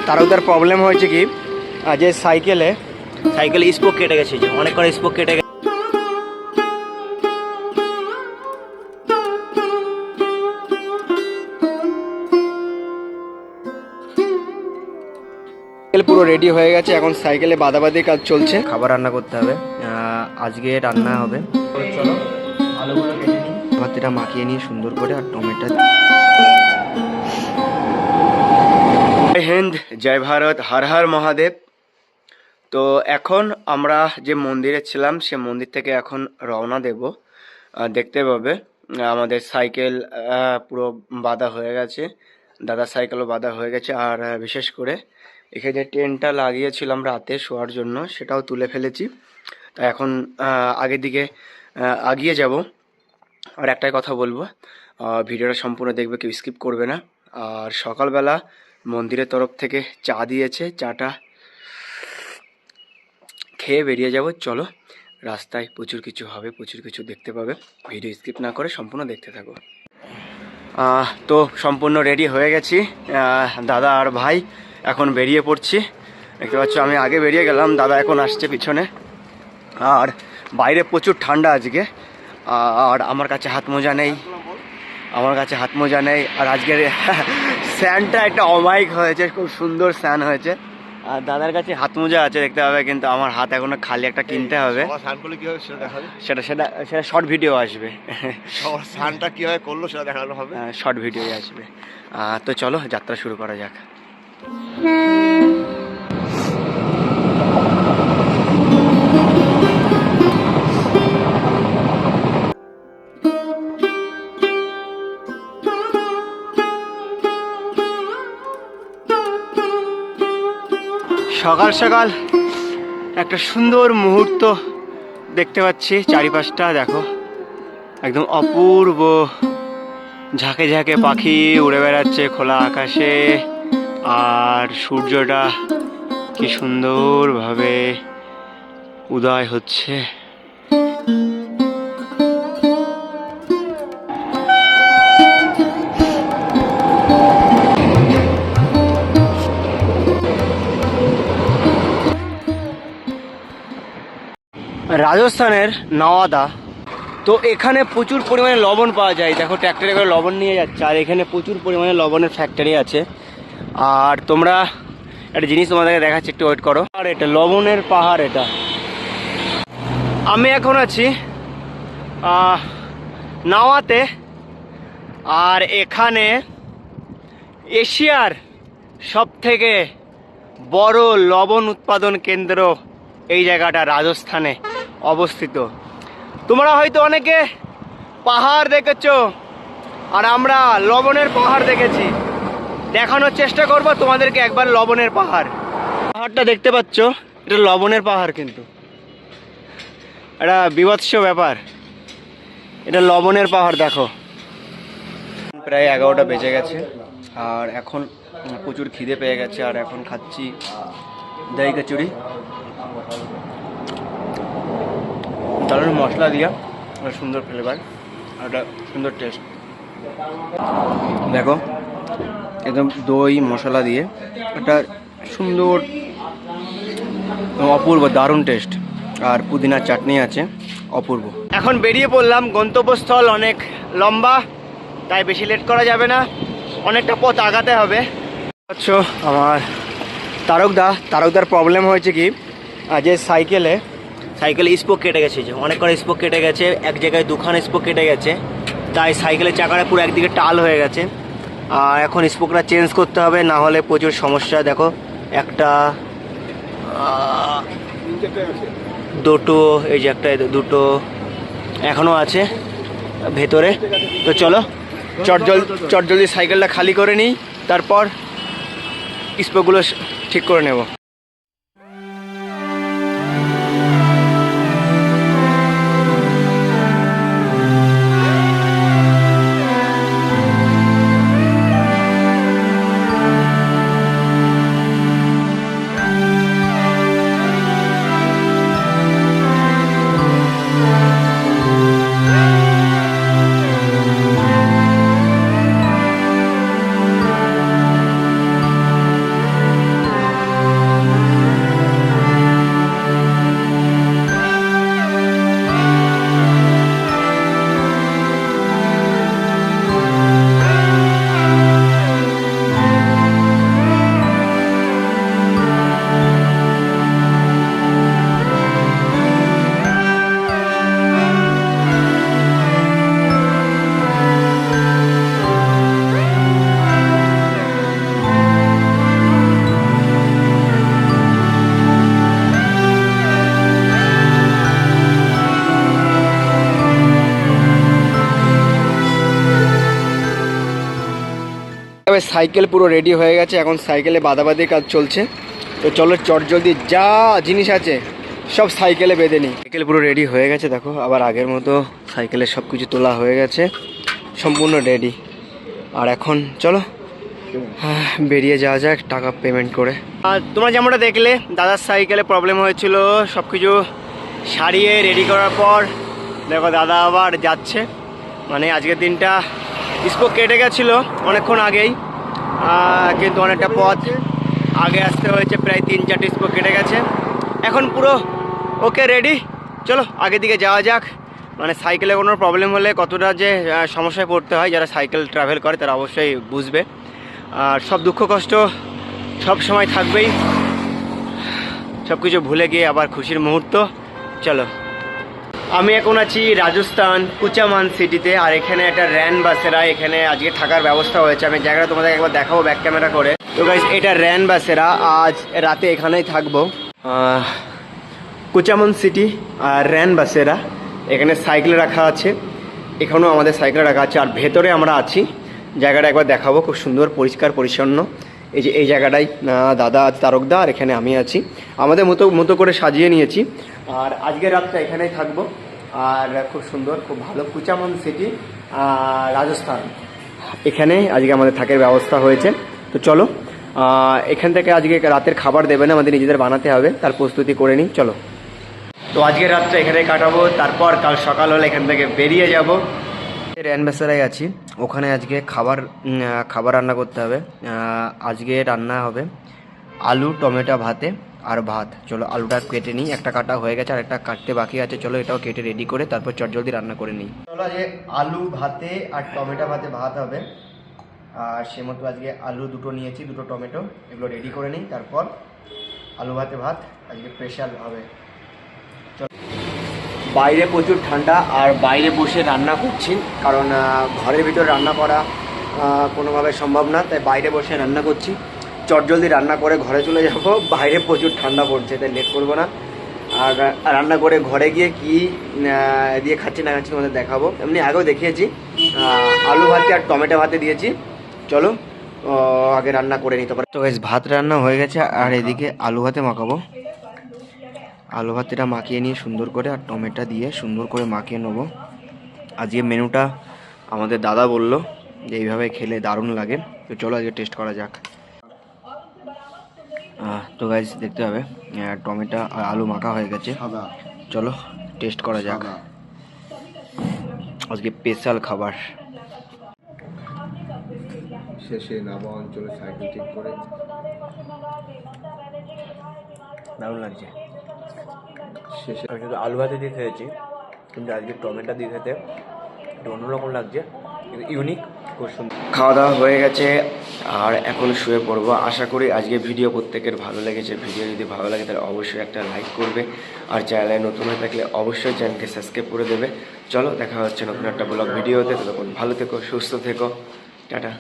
তারকদার problem হয়েছে কি যে সাইকেলে স্পোক কেটে গেছে, যে অনেক করে স্পোক কেটে গেছে। পুরো রেডি হয়ে গেছে, এখন সাইকেলে বাদাবাদি কাজ চলছে। খাবার রান্না করতে হবে, আজকে রান্না হবে। চলো আলুগুলো কেটে নিই, ভাতটা মাখিয়ে নিই সুন্দর করে, আর টমেটো। জয় হিন্দ, জয় ভারত, হর হর মহাদেব। তো এখন আমরা যে মন্দিরে ছিলাম সে মন্দির থেকে এখন রওনা দেব। দেখতে পাবে আমাদের সাইকেল পুরো বাঁধা হয়ে গেছে, দাদার সাইকেলও বাঁধা হয়ে গেছে। আর বিশেষ করে এখানে যে টেন্টটা লাগিয়েছিলাম রাতে শোয়ার জন্য সেটাও তুলে ফেলেছি। তো এখন আগের দিকে এগিয়ে যাব। আর একটাই কথা বলবো, ভিডিওটা সম্পূর্ণ দেখবে, কেউ স্কিপ করবে না। আর সকালবেলা মন্দিরের তরফ থেকে চা দিয়েছে, চাটা খেয়ে বেরিয়ে যাব। চলো, রাস্তায় প্রচুর কিছু হবে, প্রচুর কিছু দেখতে পাবে, ভিডিও স্কিপ না করে সম্পূর্ণ দেখতে থাকো। তো সম্পূর্ণ রেডি হয়ে গেছি, দাদা আর ভাই এখন বেরিয়ে পড়ছি। দেখতে পাচ্ছ আমি আগে বেরিয়ে গেলাম, দাদা এখন আসছে পিছনে। আর বাইরে প্রচুর ঠান্ডা আজকে, আর আমার কাছে হাত মোজা নেই, আর আজকের স্যানটা একটা অমায়িক হয়েছে, খুব সুন্দর স্যান হয়েছে। আর দাদার কাছে হাত মোজা আছে দেখতে হবে, কিন্তু আমার হাত এখনো খালি, একটা কিনতে হবে। সেটা শর্ট ভিডিও আসবে, স্নানটা কিভাবে করলো সেটা দেখানো হবে, শর্ট ভিডিও আসবে। তো চলো যাত্রা শুরু করা যাক। সকাল সকাল একটা সুন্দর মুহূর্ত দেখতে পাচ্ছি, চারিপাশটা দেখো একদম অপূর্ব, ঝাঁকে ঝাঁকে পাখি উড়ে বেড়াচ্ছে খোলা আকাশে, আর সূর্যটা কি সুন্দরভাবে উদয় হচ্ছে। রাজস্থানের নওয়াদা, তো এখানে প্রচুর পরিমাণে লবণ পাওয়া যায়। দেখো ট্র্যাক্টরে করে লবণ নিয়ে যাচ্ছে, আর এখানে প্রচুর পরিমাণে লবণের ফ্যাক্টরি আছে। আর তোমরা একটা জিনিস তোমাদেরকে দেখাচ্ছি, একটু ওয়েট করো। আর এটা লবণের পাহাড়, এটা আমি এখন আছি নাওয়াতে। আর এখানে এশিয়ার সবথেকে বড় লবণ উৎপাদন কেন্দ্র এই জায়গাটা রাজস্থানে অবস্থিত। তোমরা হয়তো অনেকে পাহাড় দেখেছো, আর আমরা লবণের পাহাড় দেখেছি। দেখানোর চেষ্টা করব তোমাদেরকে একবার লবণের পাহাড়টা দেখতে পাচ্ছ, এটা লবণের পাহাড়, কিন্তু এটা বিভৎস ব্যাপার, এটা লবণের পাহাড়। দেখো প্রায় 11টা বেজে গেছে, আর এখন প্রচুর খিদে পেয়ে গেছে, আর এখন খাচ্ছি দই কচুরি, দারুণ মশলা দিয়া, সুন্দর ফ্লেভার, আর একটা সুন্দর টেস্ট। দেখো একদম দই মশলা দিয়ে একটা সুন্দর অপূর্ব দারুণ টেস্ট, আর পুদিনার চাটনি আছে, অপূর্ব। এখন বেরিয়ে পড়লাম, গন্তব্যস্থল অনেক লম্বা, তাই বেশি লেট করা যাবে না, অনেকটা পথ আগাতে হবে। আচ্ছা, আমার তারকদার প্রবলেম হয়েছে কি যে সাইকেলে স্পোক কেটে গেছে, যে অনেক করে স্পোক কেটে গেছে, এক জায়গায় দুখানা স্পোক কেটে গেছে, তাই সাইকেলের চাকাটা পুরো একদিকে টাল হয়ে গেছে। আর এখন স্পোকটা চেঞ্জ করতে হবে, না হলে প্রচুর সমস্যা। দেখো একটা, দুটো, এই যে একটা, দুটো এখনও আছে ভেতরে। তো চলো চটজলদি সাইকেলটা খালি করে নিই, তারপর স্পোকগুলো ঠিক করে নেব। তবে সাইকেল পুরো রেডি হয়ে গেছে, এখন সাইকেলে বাদাবাদি কাজ চলছে। তো চলো চটজলদি যা জিনিস আছে সব সাইকেলে বেঁধে নিই। সাইকেল পুরো রেডি হয়ে গেছে, দেখো আবার আগের মতো সাইকেলের সব কিছু তোলা হয়ে গেছে, সম্পূর্ণ রেডি। আর এখন চলো বেরিয়ে যাওয়া যাক টাকা পেমেন্ট করে। আর তোমরা যেমনটা দেখলে দাদার সাইকেলে প্রবলেম হয়েছিল, সব কিছু সারিয়ে রেডি করার পর দেখো দাদা আবার যাচ্ছে। মানে আজকের দিনটা স্পোক কেটে গেছিলো অনেকক্ষণ আগেই, কিন্তু অনেকটা পথ আগে আসতে হয়েছে, প্রায় 3-4টে স্পোক কেটে গেছে। এখন পুরো ওকে রেডি, চলো আগের দিকে যাওয়া যাক। মানে সাইকেলে কোনো প্রবলেম হলে কতটা যে সমস্যায় পড়তে হয়, যারা সাইকেল ট্রাভেল করে তারা অবশ্যই বুঝবে। আর সব দুঃখ কষ্ট সব সময় থাকবেই, সব কিছু ভুলে গিয়ে আবার খুশির মুহূর্ত। চলো, আমি এখন আছি রাজস্থান কুচামান সিটিতে, আর এখানে একটা র্যান বাসেরা এখানে আজকে থাকার ব্যবস্থা হয়েছে। আমি জায়গাটা তোমাদের একবার দেখাবো ব্যাক ক্যামেরা করে। তো গাইস এটা র্যান বাসেরা, আজ রাতে এখানেই থাকবো। কুচামান সিটি আর র্যান বাসেরা, এখানে সাইকেল রাখা আছে, এখানেও আমাদের সাইকেল রাখা আছে। আর ভেতরে আমরা আছি, জায়গাটা একবার দেখাবো, খুব সুন্দর পরিষ্কার পরিচ্ছন্ন। এই যে এই জায়গাটাই দাদা আছে, তারকদা, আর এখানে আমি আছি, আমাদের মতো করে সাজিয়ে নিয়েছি। আর আজকের রাতটা এখানেই থাকবো। আর খুব সুন্দর, খুব ভালো কুচামন সিটি রাজস্থান, এখানে আজকে আমাদের থাকার ব্যবস্থা হয়েছে। তো চলো, এখান থেকে আজকে রাতের খাবার দেবে না, আমাদের নিজেদের বানাতে হবে, তার প্রস্তুতি করে নিই। চলো, তো আজকের রাতটা এখানে কাটাবো, তারপর কাল সকাল হলে এখান থেকে বেরিয়ে যাব। র্যানবাসারায় আছি, ওখানে আজকে খাবার রান্না করতে হবে। আজকে রান্না হবে আলু টমেটো ভাতে আর ভাত। চলো আলুটা কেটে নিই, একটা কাটা হয়ে গেছে আর একটা কাটতে বাকি আছে, চলো এটাও কেটে রেডি করে তারপর চটজলদি রান্না করে নিই। চলো আজকে আলু ভাতে আর টমেটো ভাতে ভাত হবে। আর সে মতো আজকে আলু দুটো নিয়েছি, দুটো টমেটো, এগুলো রেডি করে নিই, তারপর আলু ভাতে ভাত আজকে স্পেশাল হবে। বাইরে প্রচুর ঠান্ডা, আর বাইরে বসে রান্না করছি, কারণ ঘরের ভিতর রান্না করা কোনোভাবে সম্ভব না, তাই বাইরে বসে রান্না করছি। চটজলদি রান্না করে ঘরে চলে যাব, বাইরে প্রচুর ঠান্ডা পড়ছে, তাই লেট করবো না। আর রান্না করে ঘরে গিয়ে কি দিয়ে খাচ্ছি না খাচ্ছি তোমাদের দেখাবো, এমনি আগেও দেখিয়েছি। আলু ভাতে আর টমেটো ভাতে দিয়েছি, চলো আগে রান্না করে নিতে পারি। তো ভাত রান্না হয়ে গেছে, আর এদিকে আলু ভাতে মাখাবো। আলু ভাতেটা মাখিয়ে নিয়ে সুন্দর করে আর টমেটো দিয়ে সুন্দর করে মাখিয়ে নেবো। আজকে মেনুটা আমাদের দাদা বলল যে এইভাবে খেলে দারুণ লাগে, তো চলো আজকে টেস্ট করা যাক। তো গাইস দেখতে হবে টমেটো আর আলু মাখা হয়ে গেছে, চলো টেস্ট করা যাক। আজকে স্পেশাল খাবার। শেষে নাবা অঞ্চলে সাইকেল ঠিক করে দারুণ লাগছে। শেষে আমি শুধু আলু ভাতে দিয়ে খেয়েছি, কিন্তু আজকে টমেটো দিয়ে খেতে একটু অন্যরকম লাগছে, কিন্তু ইউনিক, খুব সুন্দর। খাওয়া দাওয়া হয়ে গেছে আর এখন শুয়ে পড়বো। আশা করি আজকে ভিডিও প্রত্যেকের ভালো লেগেছে। ভিডিও যদি ভালো লাগে তাহলে অবশ্যই একটা লাইক করবে, আর চ্যানেলে নতুন হয়ে থাকলে অবশ্যই চ্যানেলকে সাবস্ক্রাইব করে দেবে। চলো দেখা হচ্ছে নতুন একটা ব্লগ ভিডিওতে, ততক্ষণ ভালো থেকো, সুস্থ থেকো, টাটা।